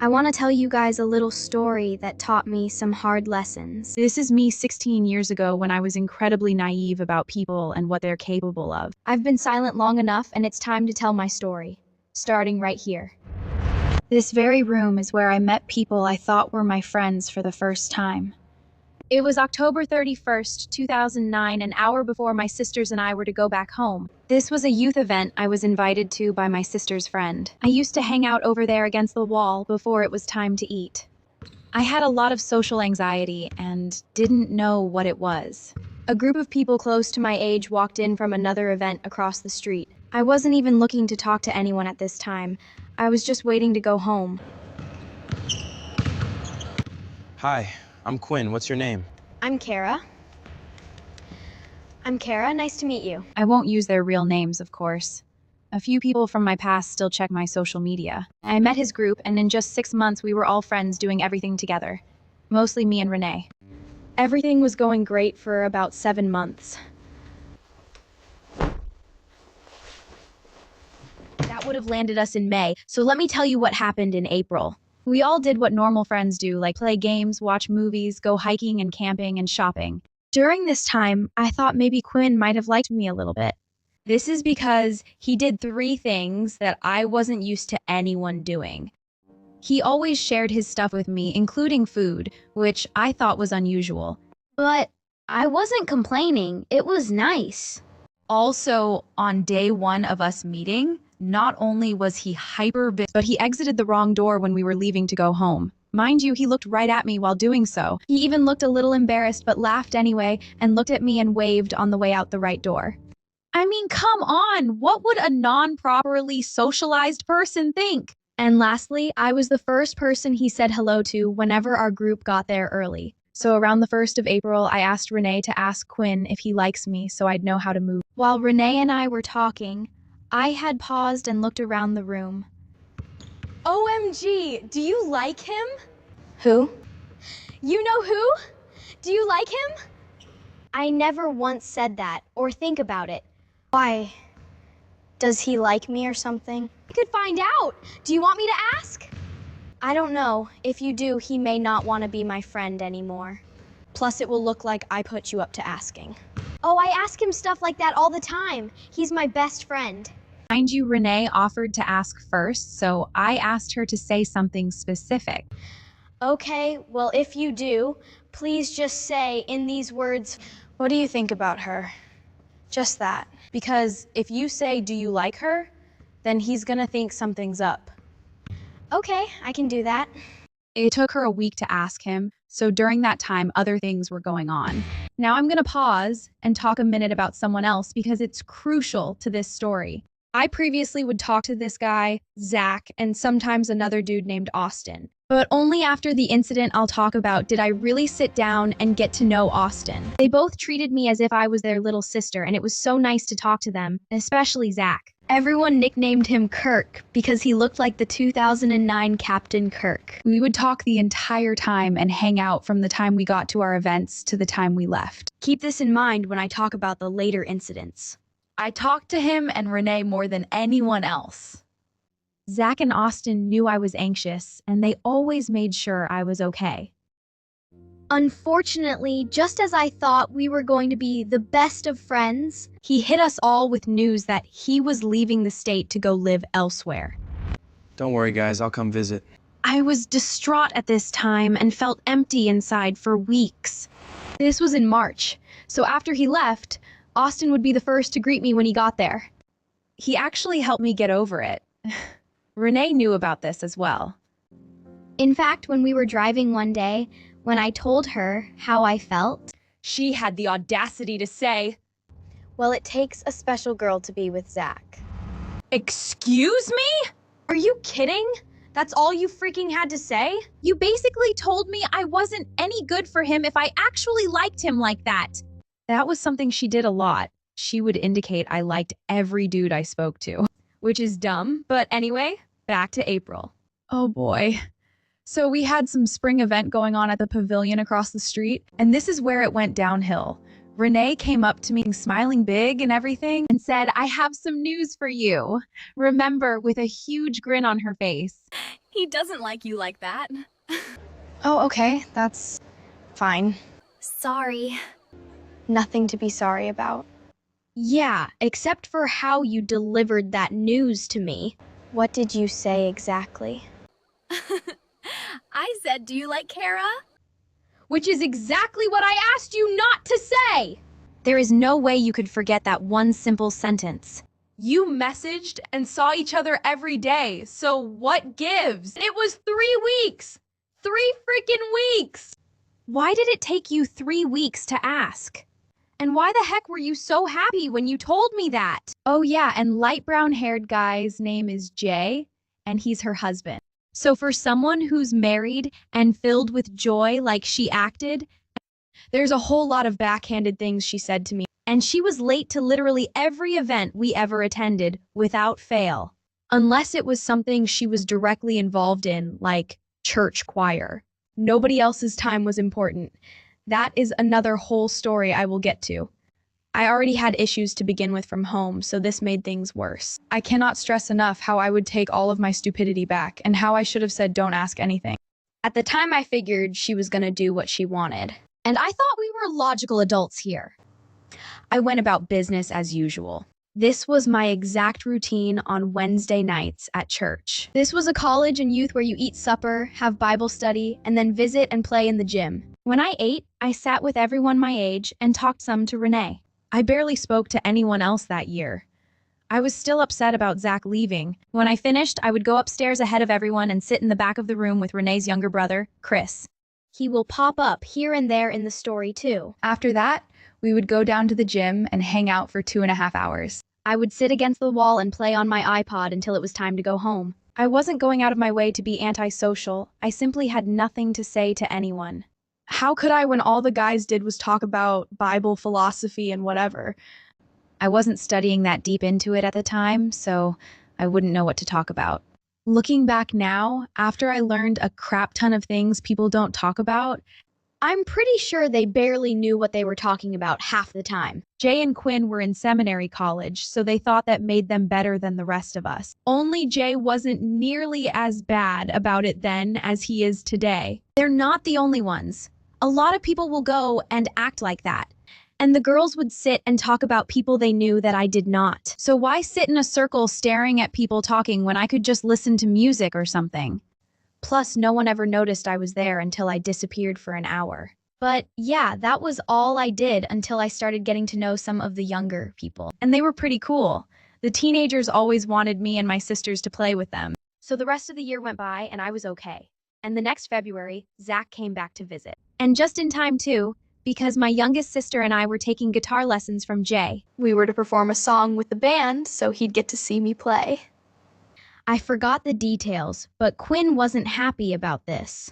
I want to tell you guys a little story that taught me some hard lessons. This is me 16 years ago when I was incredibly naive about people and what they're capable of. I've been silent long enough, and it's time to tell my story, starting right here. This very room is where I met people I thought were my friends for the first time. It was October 31st, 2009, an hour before my sisters and I were to go back home. This was a youth event I was invited to by my sister's friend. I used to hang out over there against the wall before it was time to eat. I had a lot of social anxiety and didn't know what it was. A group of people close to my age walked in from another event across the street. I wasn't even looking to talk to anyone at this time. I was just waiting to go home. Hi, I'm Quinn. What's your name? I'm Kara. Nice to meet you. I won't use their real names, of course. A few people from my past still check my social media. I met his group, and in just 6 months, we were all friends doing everything together. Mostly me and Renee. Everything was going great for about 7 months. That would have landed us in May, so let me tell you what happened in April. We all did what normal friends do, like play games, watch movies, go hiking and camping and shopping. During this time, I thought maybe Quinn might have liked me a little bit. This is because he did 3 things that I wasn't used to anyone doing. He always shared his stuff with me, including food, which I thought was unusual. But I wasn't complaining. It was nice. Also, on day 1 of us meeting, not only was he hyper busy, but he exited the wrong door when we were leaving to go home. Mind you, he looked right at me while doing so. He even looked a little embarrassed but laughed anyway and looked at me and waved on the way out the right door. I mean, come on! What would a non-properly socialized person think? And lastly, I was the first person he said hello to whenever our group got there early. So around the 1st of April, I asked Renee to ask Quinn if he likes me so I'd know how to move. While Renee and I were talking, I had paused and looked around the room. OMG, do you like him? Who? You know who? Do you like him? I never once said that or think about it. Why? Does he like me or something? We could find out. Do you want me to ask? I don't know. If you do, he may not want to be my friend anymore. Plus, it will look like I put you up to asking. Oh, I ask him stuff like that all the time. He's my best friend. Mind you, Renee offered to ask first, so I asked her to say something specific. Okay, well, if you do, please just say in these words, what do you think about her? Just that. Because if you say, do you like her? Then he's gonna think something's up. Okay, I can do that. It took her a week to ask him, so during that time, other things were going on. Now I'm gonna pause and talk a minute about someone else because it's crucial to this story. I previously would talk to this guy, Zach, and sometimes another dude named Austin. But only after the incident I'll talk about did I really sit down and get to know Austin. They both treated me as if I was their little sister, and it was so nice to talk to them, especially Zach. Everyone nicknamed him Kirk because he looked like the 2009 Captain Kirk. We would talk the entire time and hang out from the time we got to our events to the time we left. Keep this in mind when I talk about the later incidents. I talked to him and Renee more than anyone else. Zach and Austin knew I was anxious, and they always made sure I was okay. Unfortunately, just as I thought we were going to be the best of friends, he hit us all with news that he was leaving the state to go live elsewhere. Don't worry, guys. I'll come visit. I was distraught at this time and felt empty inside for weeks. This was in March, so after he left, Austin would be the first to greet me when he got there. He actually helped me get over it. Renee knew about this as well. In fact, when we were driving one day, when I told her how I felt, she had the audacity to say, well, it takes a special girl to be with Zach. Excuse me? Are you kidding? That's all you freaking had to say? You basically told me I wasn't any good for him if I actually liked him like that. That was something she did a lot. She would indicate I liked every dude I spoke to. Which is dumb, but anyway, back to April. Oh boy. So we had some spring event going on at the pavilion across the street, and this is where it went downhill. Renee came up to me smiling big and everything and said, I have some news for you. Remember, with a huge grin on her face. He doesn't like you like that. Oh, okay, that's fine. Sorry. Nothing to be sorry about. Yeah, except for how you delivered that news to me. What did you say exactly? I said, do you like Kara? Which is exactly what I asked you not to say! There is no way you could forget that one simple sentence. You messaged and saw each other every day, so what gives? It was 3 weeks! 3 freaking weeks! Why did it take you 3 weeks to ask? And why the heck were you so happy when you told me that? Oh yeah, and light brown haired guy's name is Jay, and he's her husband. So for someone who's married and filled with joy like she acted, there's a whole lot of backhanded things she said to me. And she was late to literally every event we ever attended without fail. Unless it was something she was directly involved in, like church choir. Nobody else's time was important. That is another whole story I will get to. I already had issues to begin with from home, so this made things worse. I cannot stress enough how I would take all of my stupidity back and how I should have said don't ask anything. At the time, I figured she was gonna do what she wanted. And I thought we were logical adults here. I went about business as usual. This was my exact routine on Wednesday nights at church. This was a college and youth where you eat supper, have Bible study, and then visit and play in the gym. When I ate, I sat with everyone my age and talked some to Renee. I barely spoke to anyone else that year. I was still upset about Zach leaving. When I finished, I would go upstairs ahead of everyone and sit in the back of the room with Renee's younger brother, Chris. He will pop up here and there in the story too. After that, we would go down to the gym and hang out for 2.5 hours. I would sit against the wall and play on my iPod until it was time to go home. I wasn't going out of my way to be antisocial. I simply had nothing to say to anyone. How could I when all the guys did was talk about Bible philosophy and whatever? I wasn't studying that deep into it at the time, so I wouldn't know what to talk about. Looking back now, after I learned a crap ton of things people don't talk about, I'm pretty sure they barely knew what they were talking about half the time. Jay and Quinn were in seminary college, so they thought that made them better than the rest of us. Only Jay wasn't nearly as bad about it then as he is today. They're not the only ones. A lot of people will go and act like that. And the girls would sit and talk about people they knew that I did not. So why sit in a circle staring at people talking when I could just listen to music or something? Plus, no one ever noticed I was there until I disappeared for an hour. But yeah, that was all I did until I started getting to know some of the younger people. And they were pretty cool. The teenagers always wanted me and my sisters to play with them. So the rest of the year went by and I was okay. And the next February, Zach came back to visit. And just in time too, because my youngest sister and I were taking guitar lessons from Jay. We were to perform a song with the band, so he'd get to see me play. I forgot the details, but Quinn wasn't happy about this.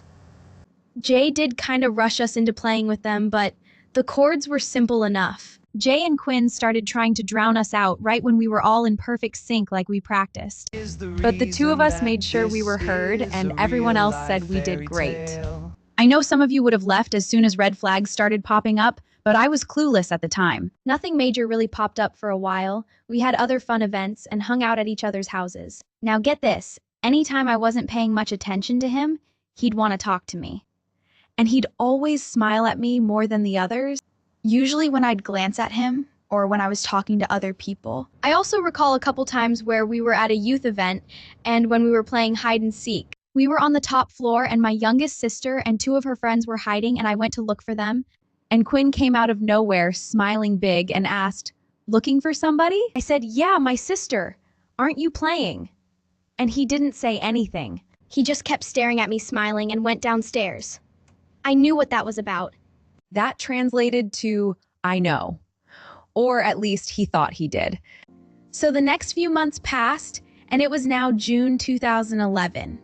Jay did kind of rush us into playing with them, but the chords were simple enough. Jay and Quinn started trying to drown us out right when we were all in perfect sync like we practiced. But the two of us made sure we were heard, and everyone else said we did great. I know some of you would have left as soon as red flags started popping up, but I was clueless at the time. Nothing major really popped up for a while. We had other fun events and hung out at each other's houses. Now get this, anytime I wasn't paying much attention to him, he'd want to talk to me. And he'd always smile at me more than the others, usually when I'd glance at him or when I was talking to other people. I also recall a couple times where we were at a youth event and when we were playing hide and seek. We were on the top floor and my youngest sister and 2 of her friends were hiding and I went to look for them. And Quinn came out of nowhere, smiling big, and asked, "Looking for somebody?" I said, "Yeah, my sister. Aren't you playing?" And he didn't say anything. He just kept staring at me smiling and went downstairs. I knew what that was about. That translated to, "I know." Or at least he thought he did. So the next few months passed, and it was now June 2011.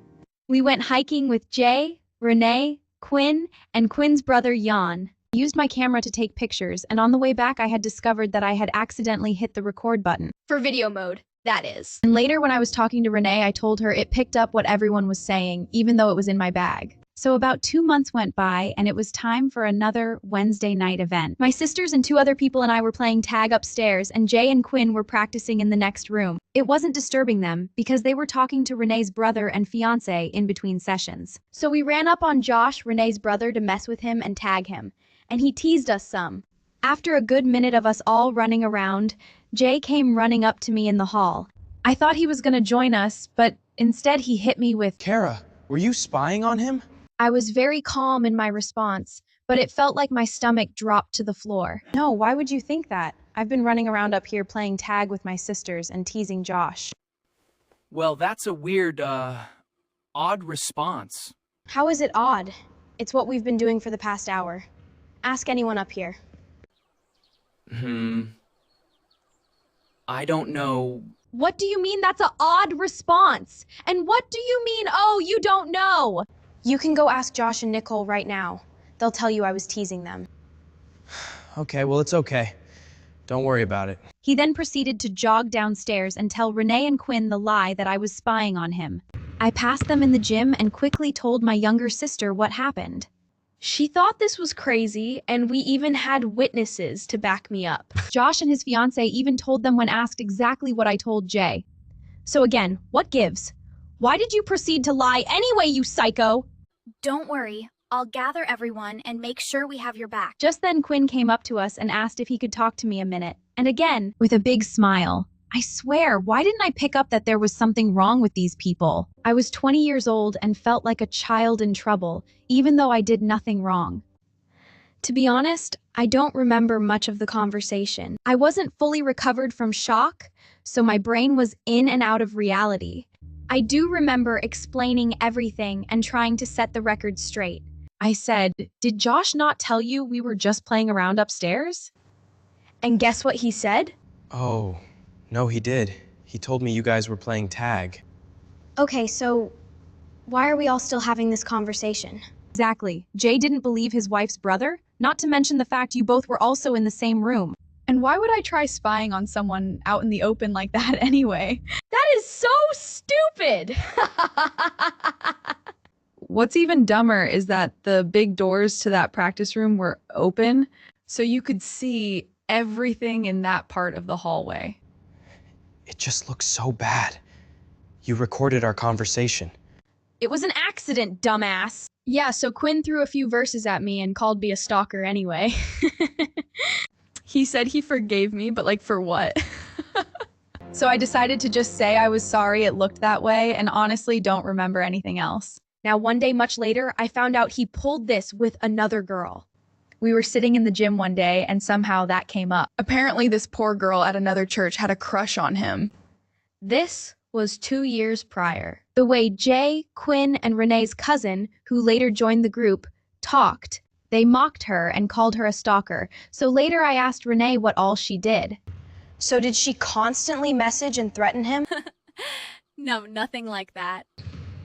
We went hiking with Jay, Renee, Quinn, and Quinn's brother Jan. I used my camera to take pictures, and on the way back I had discovered that I had accidentally hit the record button. For video mode, that is. And later when I was talking to Renee, I told her it picked up what everyone was saying, even though it was in my bag. So about 2 months went by, and it was time for another Wednesday night event. My sisters and 2 other people and I were playing tag upstairs, and Jay and Quinn were practicing in the next room. It wasn't disturbing them because they were talking to Renee's brother and fiance in between sessions. So we ran up on Josh, Renee's brother, to mess with him and tag him, and he teased us some. After a good minute of us all running around, Jay came running up to me in the hall. I thought he was going to join us, but instead he hit me with, Kara, were you spying on him? I was very calm in my response, but it felt like my stomach dropped to the floor. "No, why would you think that? I've been running around up here playing tag with my sisters and teasing Josh." Well, that's a weird, odd response. How is it odd? It's what we've been doing for the past hour. Ask anyone up here. I don't know. What do you mean that's an odd response? And what do you mean, oh, you don't know? You can go ask Josh and Nicole right now. They'll tell you I was teasing them. Okay, well, it's okay. Don't worry about it. He then proceeded to jog downstairs and tell Renee and Quinn the lie that I was spying on him. I passed them in the gym and quickly told my younger sister what happened. She thought this was crazy, and we even had witnesses to back me up. Josh and his fiance even told them when asked exactly what I told Jay. So again, what gives? Why did you proceed to lie anyway, you psycho? Don't worry, I'll gather everyone and make sure we have your back. Just then Quinn came up to us and asked if he could talk to me a minute. And again, with a big smile. I swear, why didn't I pick up that there was something wrong with these people? I was 20 years old and felt like a child in trouble, even though I did nothing wrong. To be honest, I don't remember much of the conversation. I wasn't fully recovered from shock, so my brain was in and out of reality. I do remember explaining everything and trying to set the record straight. I said, "Did Josh not tell you we were just playing around upstairs?" And guess what he said? Oh, no, he did. He told me you guys were playing tag. Okay, so why are we all still having this conversation? Exactly. Jay didn't believe his wife's brother, not to mention the fact you both were also in the same room. And why would I try spying on someone out in the open like that anyway? That is so stupid! What's even dumber is that the big doors to that practice room were open, so you could see everything in that part of the hallway. It just looks so bad. You recorded our conversation. It was an accident, dumbass. Yeah, so Quinn threw a few verses at me and called me a stalker anyway. He said he forgave me, but like for what? So I decided to just say I was sorry it looked that way and honestly don't remember anything else. Now, one day much later, I found out he pulled this with another girl. We were sitting in the gym one day and somehow that came up. Apparently this poor girl at another church had a crush on him. This was 2 years prior. The way Jay, Quinn, and Renee's cousin, who later joined the group, talked. They mocked her and called her a stalker. So later I asked Renee what all she did. So did she constantly message and threaten him? No, nothing like that.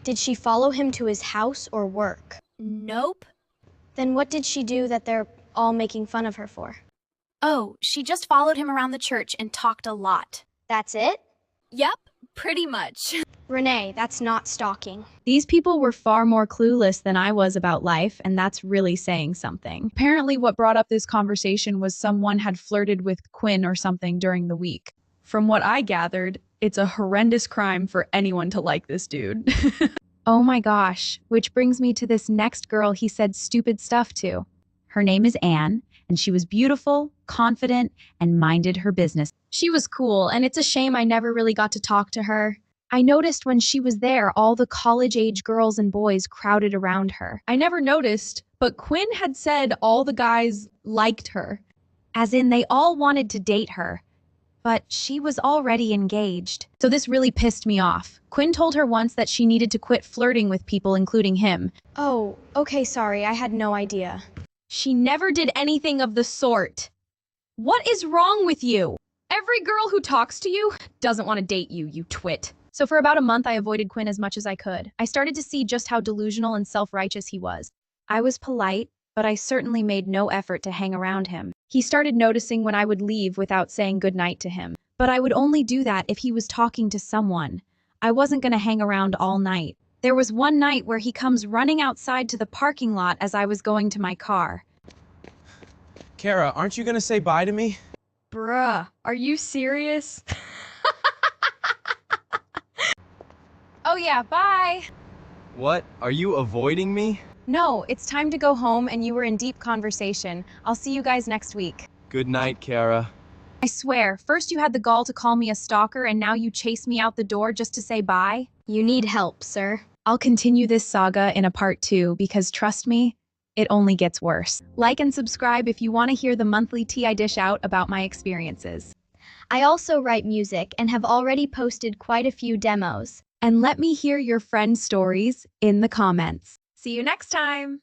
Did she follow him to his house or work? Nope. Then what did she do that they're all making fun of her for? Oh, she just followed him around the church and talked a lot. That's it? Yep, pretty much. Renee, that's not stalking. These people were far more clueless than I was about life, and that's really saying something. Apparently what brought up this conversation was someone had flirted with Quinn or something during the week. From what I gathered, it's a horrendous crime for anyone to like this dude. Oh my gosh, which brings me to this next girl he said stupid stuff to. Her name is Anne, and she was beautiful, confident, and minded her business. She was cool, and it's a shame I never really got to talk to her. I noticed when she was there, all the college-age girls and boys crowded around her. I never noticed, but Quinn had said all the guys liked her. As in, they all wanted to date her. But she was already engaged. So this really pissed me off. Quinn told her once that she needed to quit flirting with people, including him. Oh, okay, sorry, I had no idea. She never did anything of the sort. What is wrong with you? Every girl who talks to you doesn't want to date you, you twit. So for about a month, I avoided Quinn as much as I could. I started to see just how delusional and self-righteous he was. I was polite, but I certainly made no effort to hang around him. He started noticing when I would leave without saying goodnight to him. But I would only do that if he was talking to someone. I wasn't going to hang around all night. There was one night where he comes running outside to the parking lot as I was going to my car. Kara, aren't you gonna say bye to me? Bruh, are you serious? Oh yeah, bye! What? Are you avoiding me? No, it's time to go home and you were in deep conversation. I'll see you guys next week. Good night, Kara. I swear, first you had the gall to call me a stalker and now you chase me out the door just to say bye? You need help, sir. I'll continue this saga in a part 2 because trust me, it only gets worse. Like and subscribe if you want to hear the monthly tea I dish out about my experiences. I also write music and have already posted quite a few demos. And let me hear your friends' stories in the comments. See you next time!